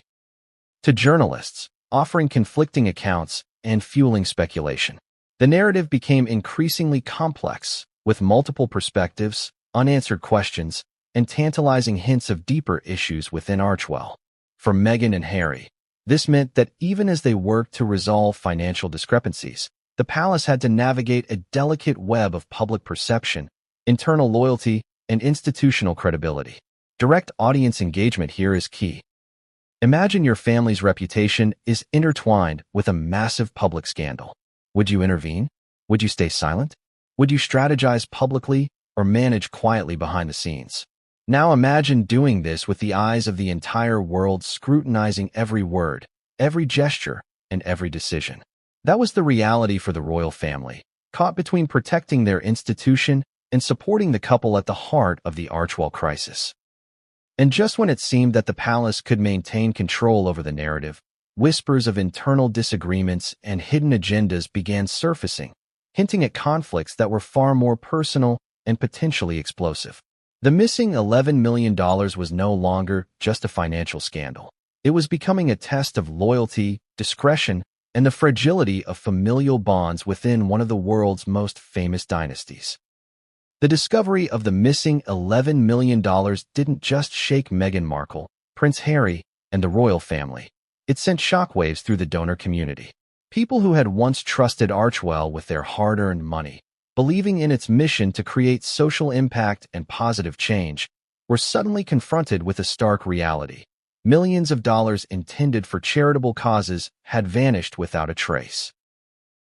to journalists, offering conflicting accounts and fueling speculation. The narrative became increasingly complex, with multiple perspectives, unanswered questions, and tantalizing hints of deeper issues within Archewell. For Meghan and Harry, this meant that even as they worked to resolve financial discrepancies, the palace had to navigate a delicate web of public perception, internal loyalty, and institutional credibility. Direct audience engagement here is key. Imagine your family's reputation is intertwined with a massive public scandal. Would you intervene? Would you stay silent? Would you strategize publicly or manage quietly behind the scenes? Now imagine doing this with the eyes of the entire world scrutinizing every word, every gesture, and every decision. That was the reality for the royal family, caught between protecting their institution and supporting the couple at the heart of the Archewell crisis. And just when it seemed that the palace could maintain control over the narrative, whispers of internal disagreements and hidden agendas began surfacing, hinting at conflicts that were far more personal and potentially explosive. The missing $11 million was no longer just a financial scandal. It was becoming a test of loyalty, discretion, and the fragility of familial bonds within one of the world's most famous dynasties. The discovery of the missing $11 million didn't just shake Meghan Markle, Prince Harry, and the royal family. It sent shockwaves through the donor community. People who had once trusted Archewell with their hard-earned money, believing in its mission to create social impact and positive change, were suddenly confronted with a stark reality. Millions of dollars intended for charitable causes had vanished without a trace.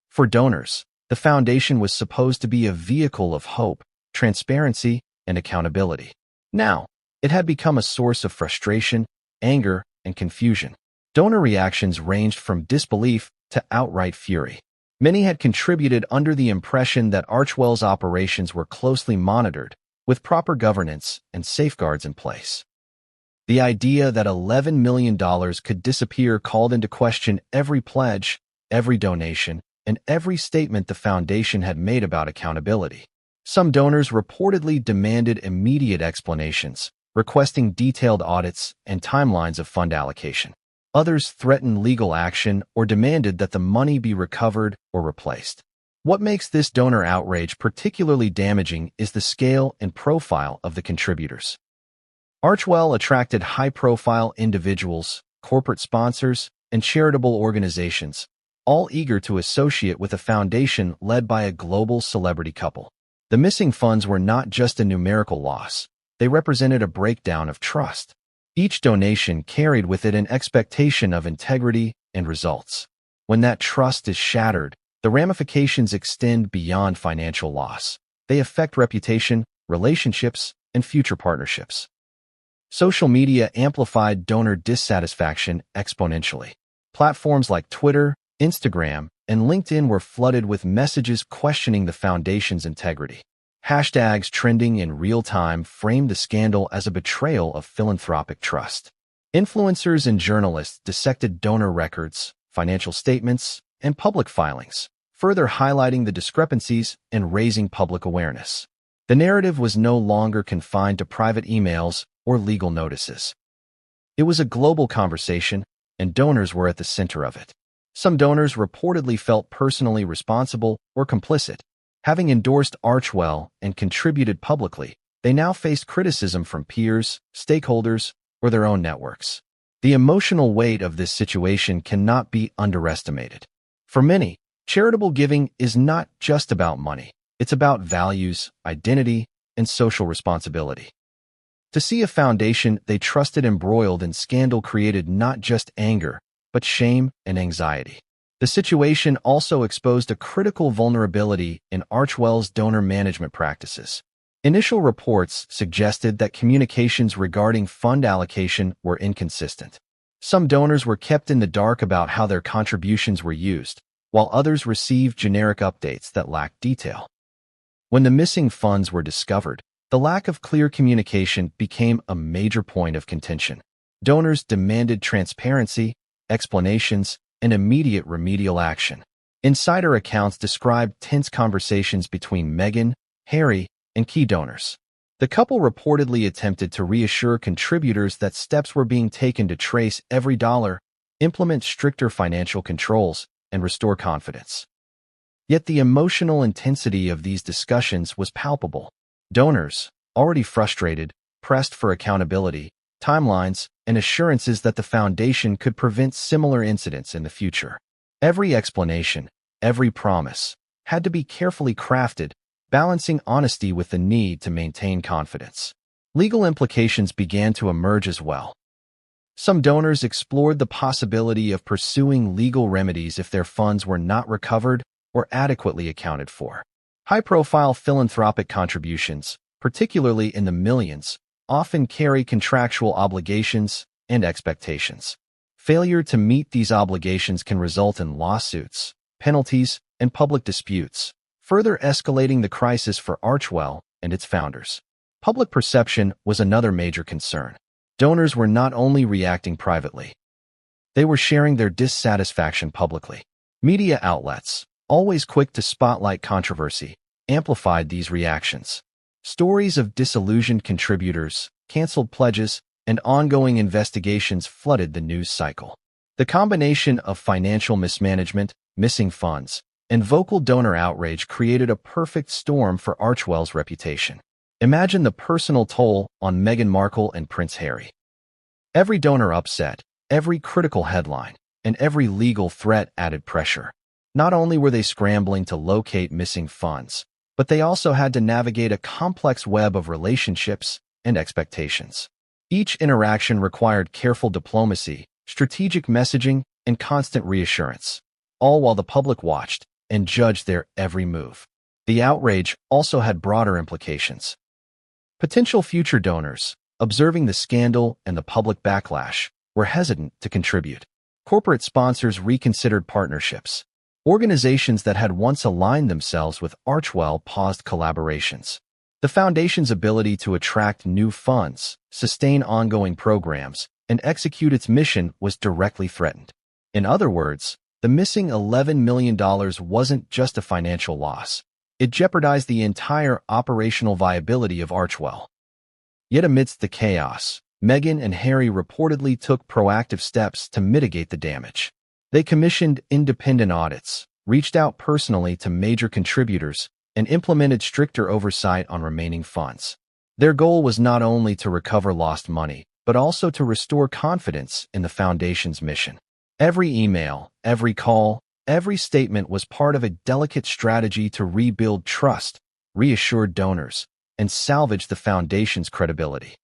For donors, the foundation was supposed to be a vehicle of hope, transparency, and accountability. Now, it had become a source of frustration, anger, and confusion. Donor reactions ranged from disbelief to outright fury. Many had contributed under the impression that Archewell's operations were closely monitored, with proper governance and safeguards in place. The idea that $11 million could disappear called into question every pledge, every donation, and every statement the foundation had made about accountability. Some donors reportedly demanded immediate explanations, requesting detailed audits and timelines of fund allocation. Others threatened legal action or demanded that the money be recovered or replaced. What makes this donor outrage particularly damaging is the scale and profile of the contributors. Archewell attracted high-profile individuals, corporate sponsors, and charitable organizations, all eager to associate with a foundation led by a global celebrity couple. The missing funds were not just a numerical loss. They represented a breakdown of trust. Each donation carried with it an expectation of integrity and results. When that trust is shattered, the ramifications extend beyond financial loss. They affect reputation, relationships, and future partnerships. Social media amplified donor dissatisfaction exponentially. Platforms like Twitter, Instagram, and LinkedIn were flooded with messages questioning the foundation's integrity. Hashtags trending in real time framed the scandal as a betrayal of philanthropic trust. Influencers and journalists dissected donor records, financial statements, and public filings, further highlighting the discrepancies and raising public awareness. The narrative was no longer confined to private emails or legal notices. It was a global conversation, and donors were at the center of it. Some donors reportedly felt personally responsible or complicit. Having endorsed Archewell and contributed publicly, they now faced criticism from peers, stakeholders, or their own networks. The emotional weight of this situation cannot be underestimated. For many, charitable giving is not just about money. It's about values, identity, and social responsibility. To see a foundation they trusted embroiled in scandal created not just anger, but shame and anxiety. The situation also exposed a critical vulnerability in Archewell's donor management practices. Initial reports suggested that communications regarding fund allocation were inconsistent. Some donors were kept in the dark about how their contributions were used, while others received generic updates that lacked detail. When the missing funds were discovered, the lack of clear communication became a major point of contention. Donors demanded transparency, explanations, and immediate remedial action. Insider accounts described tense conversations between Meghan, Harry, and key donors. The couple reportedly attempted to reassure contributors that steps were being taken to trace every dollar, implement stricter financial controls, and restore confidence. Yet the emotional intensity of these discussions was palpable. Donors, already frustrated, pressed for accountability, timelines, and assurances that the foundation could prevent similar incidents in the future. Every explanation, every promise, had to be carefully crafted, balancing honesty with the need to maintain confidence. Legal implications began to emerge as well. Some donors explored the possibility of pursuing legal remedies if their funds were not recovered or adequately accounted for. High-profile philanthropic contributions, particularly in the millions, often carry contractual obligations and expectations. Failure to meet these obligations can result in lawsuits, penalties, and public disputes, further escalating the crisis for Archewell and its founders. Public perception was another major concern. Donors were not only reacting privately, they were sharing their dissatisfaction publicly. Media outlets, always quick to spotlight controversy, amplified these reactions. Stories of disillusioned contributors, canceled pledges, and ongoing investigations flooded the news cycle. The combination of financial mismanagement, missing funds, and vocal donor outrage created a perfect storm for Archewell's reputation. Imagine the personal toll on Meghan Markle and Prince Harry. Every donor upset, every critical headline, and every legal threat added pressure. Not only were they scrambling to locate missing funds, but they also had to navigate a complex web of relationships and expectations. Each interaction required careful diplomacy, strategic messaging, and constant reassurance, all while the public watched and judged their every move. The outrage also had broader implications. Potential future donors, observing the scandal and the public backlash, were hesitant to contribute. Corporate sponsors reconsidered partnerships. Organizations that had once aligned themselves with Archewell paused collaborations. The foundation's ability to attract new funds, sustain ongoing programs, and execute its mission was directly threatened. In other words, the missing $11 million wasn't just a financial loss. It jeopardized the entire operational viability of Archewell. Yet amidst the chaos, Meghan and Harry reportedly took proactive steps to mitigate the damage. They commissioned independent audits, reached out personally to major contributors, and implemented stricter oversight on remaining funds. Their goal was not only to recover lost money, but also to restore confidence in the foundation's mission. Every email, every call, every statement was part of a delicate strategy to rebuild trust, reassure donors, and salvage the foundation's credibility.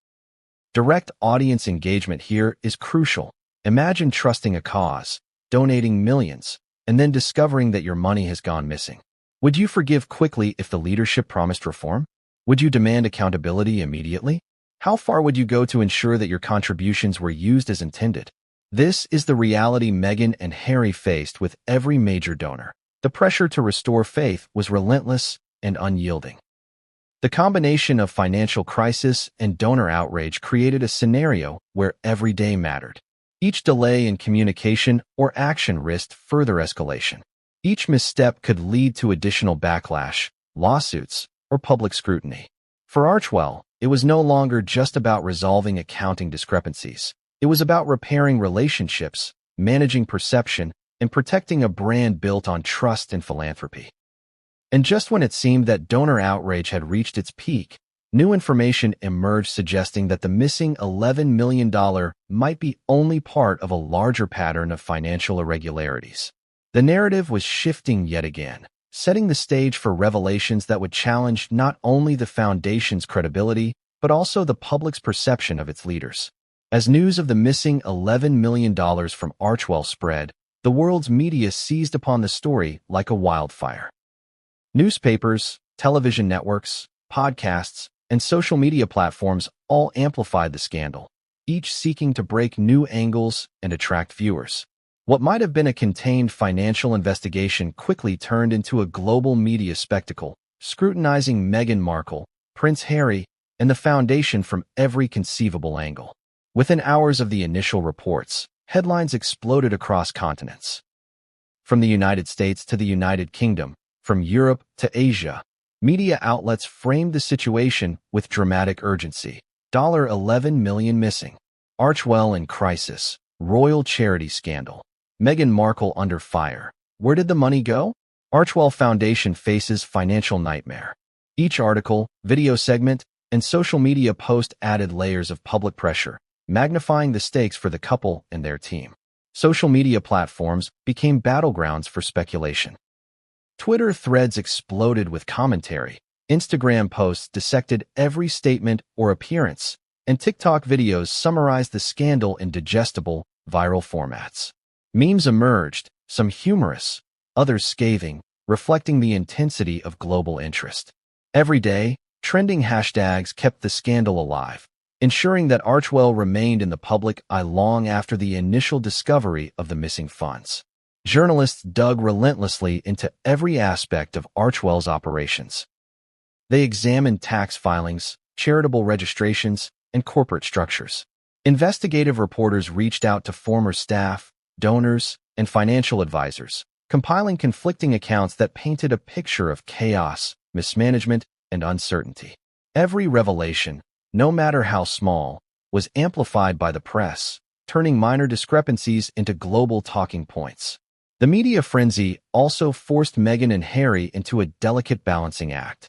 Direct audience engagement here is crucial. Imagine trusting a cause, donating millions, and then discovering that your money has gone missing. Would you forgive quickly if the leadership promised reform? Would you demand accountability immediately? How far would you go to ensure that your contributions were used as intended? This is the reality Meghan and Harry faced with every major donor. The pressure to restore faith was relentless and unyielding. The combination of financial crisis and donor outrage created a scenario where every day mattered. Each delay in communication or action risked further escalation. Each misstep could lead to additional backlash, lawsuits, or public scrutiny. For Archewell, it was no longer just about resolving accounting discrepancies. It was about repairing relationships, managing perception, and protecting a brand built on trust and philanthropy. And just when it seemed that donor outrage had reached its peak, new information emerged suggesting that the missing $11 million might be only part of a larger pattern of financial irregularities. The narrative was shifting yet again, setting the stage for revelations that would challenge not only the foundation's credibility, but also the public's perception of its leaders. As news of the missing $11 million from Archewell spread, the world's media seized upon the story like a wildfire. Newspapers, television networks, podcasts, and social media platforms all amplified the scandal, each seeking to break new angles and attract viewers. What might have been a contained financial investigation quickly turned into a global media spectacle, scrutinizing Meghan Markle, Prince Harry, and the foundation from every conceivable angle. Within hours of the initial reports, headlines exploded across continents. From the United States to the United Kingdom, from Europe to Asia, media outlets framed the situation with dramatic urgency. $11 million missing. Archewell in crisis. Royal charity scandal. Meghan Markle under fire. Where did the money go? Archewell Foundation faces financial nightmare. Each article, video segment, and social media post added layers of public pressure, magnifying the stakes for the couple and their team. Social media platforms became battlegrounds for speculation. Twitter threads exploded with commentary. Instagram posts dissected every statement or appearance, and TikTok videos summarized the scandal in digestible, viral formats. Memes emerged, some humorous, others scathing, reflecting the intensity of global interest. Every day, trending hashtags kept the scandal alive, ensuring that Archewell remained in the public eye long after the initial discovery of the missing funds. Journalists dug relentlessly into every aspect of Archewell's operations. They examined tax filings, charitable registrations, and corporate structures. Investigative reporters reached out to former staff, donors, and financial advisors, compiling conflicting accounts that painted a picture of chaos, mismanagement, and uncertainty. Every revelation, no matter how small, was amplified by the press, turning minor discrepancies into global talking points. The media frenzy also forced Meghan and Harry into a delicate balancing act.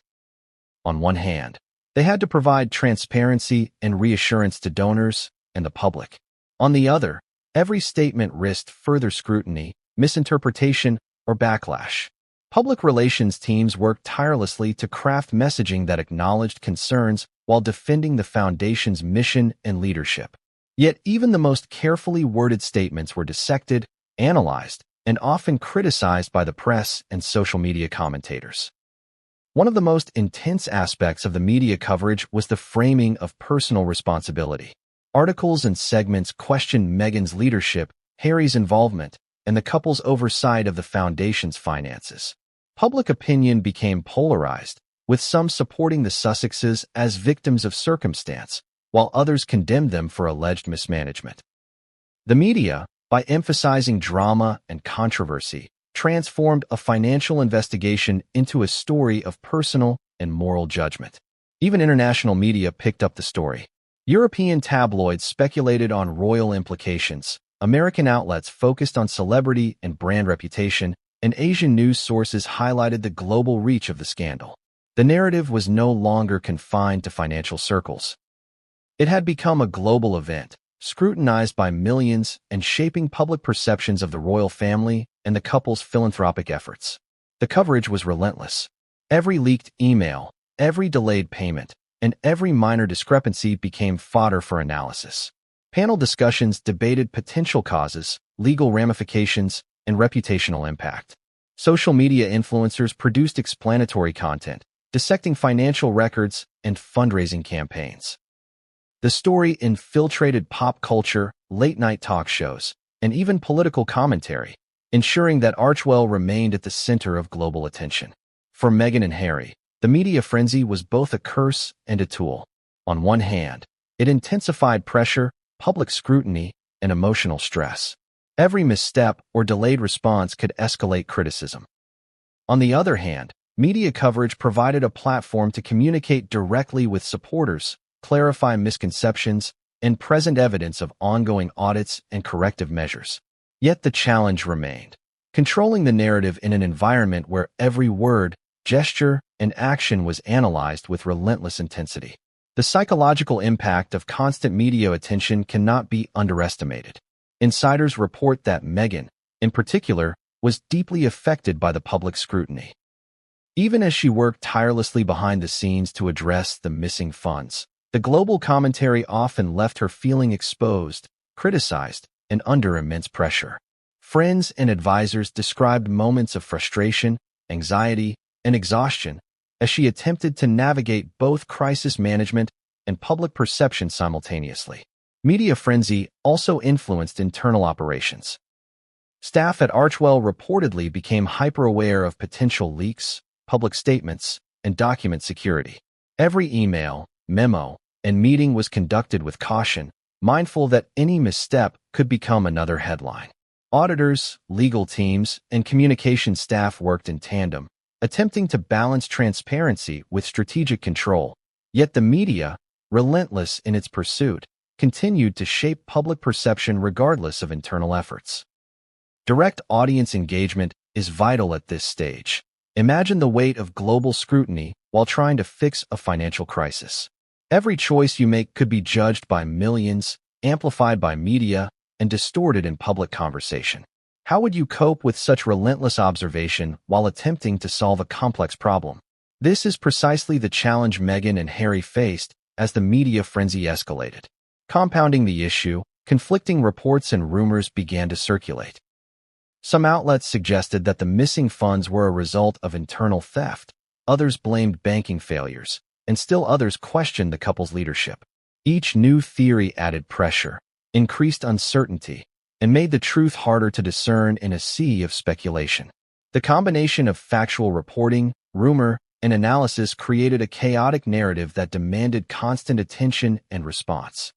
On one hand, they had to provide transparency and reassurance to donors and the public. On the other, every statement risked further scrutiny, misinterpretation, or backlash. Public relations teams worked tirelessly to craft messaging that acknowledged concerns while defending the Foundation's mission and leadership. Yet even the most carefully worded statements were dissected, analyzed, and often criticized by the press and social media commentators. One of the most intense aspects of the media coverage was the framing of personal responsibility. Articles and segments questioned Meghan's leadership, Harry's involvement, and the couple's oversight of the Foundation's finances. Public opinion became polarized, with some supporting the Sussexes as victims of circumstance, while others condemned them for alleged mismanagement. The media, by emphasizing drama and controversy, transformed a financial investigation into a story of personal and moral judgment. Even international media picked up the story. European tabloids speculated on royal implications, American outlets focused on celebrity and brand reputation, and Asian news sources highlighted the global reach of the scandal. The narrative was no longer confined to financial circles. It had become a global event, scrutinized by millions and shaping public perceptions of the royal family and the couple's philanthropic efforts. The coverage was relentless. Every leaked email, every delayed payment, and every minor discrepancy became fodder for analysis. Panel discussions debated potential causes, legal ramifications, and reputational impact. Social media influencers produced explanatory content, dissecting financial records and fundraising campaigns. The story infiltrated pop culture, late-night talk shows, and even political commentary, ensuring that Archewell remained at the center of global attention. For Meghan and Harry, the media frenzy was both a curse and a tool. On one hand, it intensified pressure, public scrutiny, and emotional stress. Every misstep or delayed response could escalate criticism. On the other hand, media coverage provided a platform to communicate directly with supporters, clarify misconceptions, and present evidence of ongoing audits and corrective measures. Yet the challenge remained. Controlling the narrative in an environment where every word, gesture, and action was analyzed with relentless intensity. The psychological impact of constant media attention cannot be underestimated. Insiders report that Meghan, in particular, was deeply affected by the public scrutiny. Even as she worked tirelessly behind the scenes to address the missing funds, the global commentary often left her feeling exposed, criticized, and under immense pressure. Friends and advisors described moments of frustration, anxiety, and exhaustion as she attempted to navigate both crisis management and public perception simultaneously. Media frenzy also influenced internal operations. Staff at Archewell reportedly became hyper-aware of potential leaks, public statements, and document security. Every email, memo, and meeting was conducted with caution, mindful that any misstep could become another headline. Auditors, legal teams, and communication staff worked in tandem, attempting to balance transparency with strategic control. Yet the media, relentless in its pursuit, continued to shape public perception regardless of internal efforts. Direct audience engagement is vital at this stage. Imagine the weight of global scrutiny while trying to fix a financial crisis. Every choice you make could be judged by millions, amplified by media, and distorted in public conversation. How would you cope with such relentless observation while attempting to solve a complex problem? This is precisely the challenge Meghan and Harry faced as the media frenzy escalated. Compounding the issue, conflicting reports and rumors began to circulate. Some outlets suggested that the missing funds were a result of internal theft, others blamed banking failures, and still others questioned the couple's leadership. Each new theory added pressure, increased uncertainty, and made the truth harder to discern in a sea of speculation. The combination of factual reporting, rumor, and analysis created a chaotic narrative that demanded constant attention and response.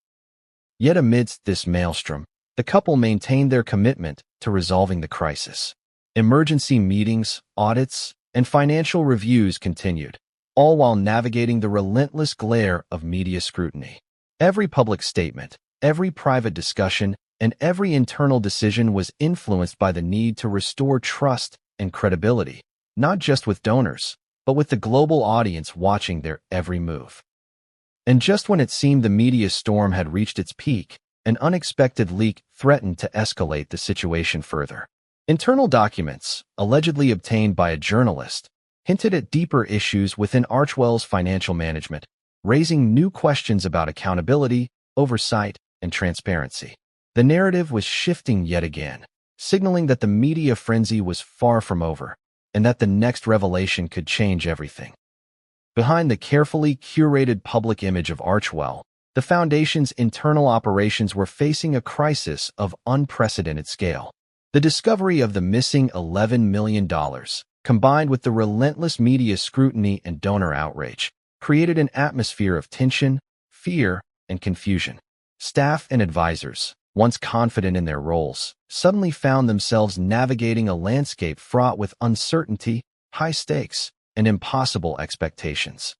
Yet amidst this maelstrom, the couple maintained their commitment to resolving the crisis. Emergency meetings, audits, and financial reviews continued, all while navigating the relentless glare of media scrutiny. Every public statement, every private discussion, and every internal decision was influenced by the need to restore trust and credibility, not just with donors, but with the global audience watching their every move. And just when it seemed the media storm had reached its peak, an unexpected leak threatened to escalate the situation further. Internal documents, allegedly obtained by a journalist, hinted at deeper issues within Archewell's financial management, raising new questions about accountability, oversight, and transparency. The narrative was shifting yet again, signaling that the media frenzy was far from over, and that the next revelation could change everything. Behind the carefully curated public image of Archewell, the Foundation's internal operations were facing a crisis of unprecedented scale. The discovery of the missing $11 million, combined with the relentless media scrutiny and donor outrage, created an atmosphere of tension, fear, and confusion. Staff and advisors, once confident in their roles, suddenly found themselves navigating a landscape fraught with uncertainty, high stakes, and impossible expectations.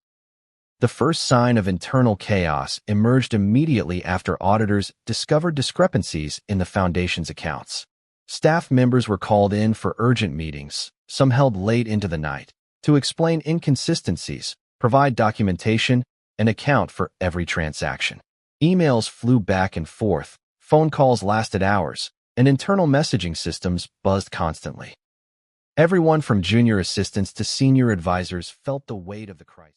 The first sign of internal chaos emerged immediately after auditors discovered discrepancies in the Foundation's accounts. Staff members were called in for urgent meetings, some held late into the night, to explain inconsistencies, provide documentation, and account for every transaction. Emails flew back and forth, phone calls lasted hours, and internal messaging systems buzzed constantly. Everyone from junior assistants to senior advisors felt the weight of the crisis.